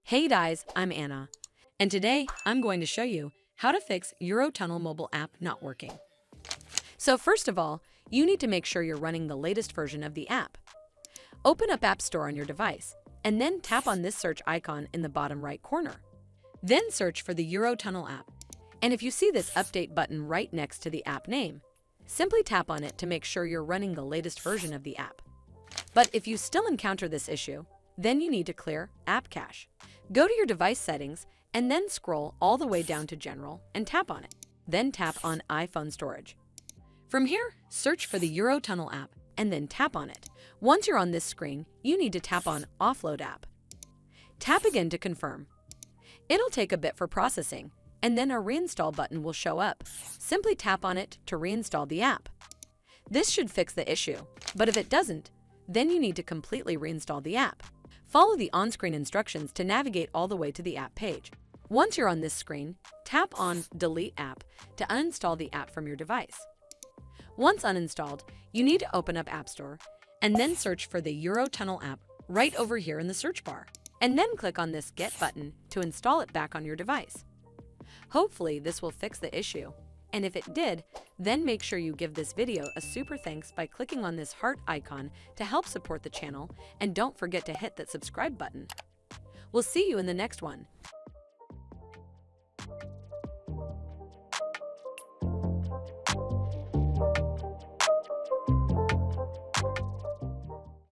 Hey guys, I'm Anna, and today I'm going to show you how to fix Eurotunnel mobile app not working. So first of all, you need to make sure you're running the latest version of the app. Open up App Store on your device, and then tap on this search icon in the bottom right corner. Then search for the Eurotunnel app, and if you see this update button right next to the app name, simply tap on it to make sure you're running the latest version of the app. But if you still encounter this issue, then you need to clear App Cache. Go to your device settings and then scroll all the way down to General and tap on it. Then tap on iPhone Storage. From here, search for the Eurotunnel app and then tap on it. Once you're on this screen, you need to tap on Offload App. Tap again to confirm. It'll take a bit for processing, and then a Reinstall button will show up. Simply tap on it to reinstall the app. This should fix the issue, but if it doesn't, then you need to completely reinstall the app. Follow the on-screen instructions to navigate all the way to the app page. Once you're on this screen, tap on Delete App to uninstall the app from your device. Once uninstalled, you need to open up App Store and then search for the Eurotunnel app right over here in the search bar, and then click on this Get button to install it back on your device. Hopefully, this will fix the issue. And if it did, then make sure you give this video a super thanks by clicking on this heart icon to help support the channel, and don't forget to hit that subscribe button. We'll see you in the next one.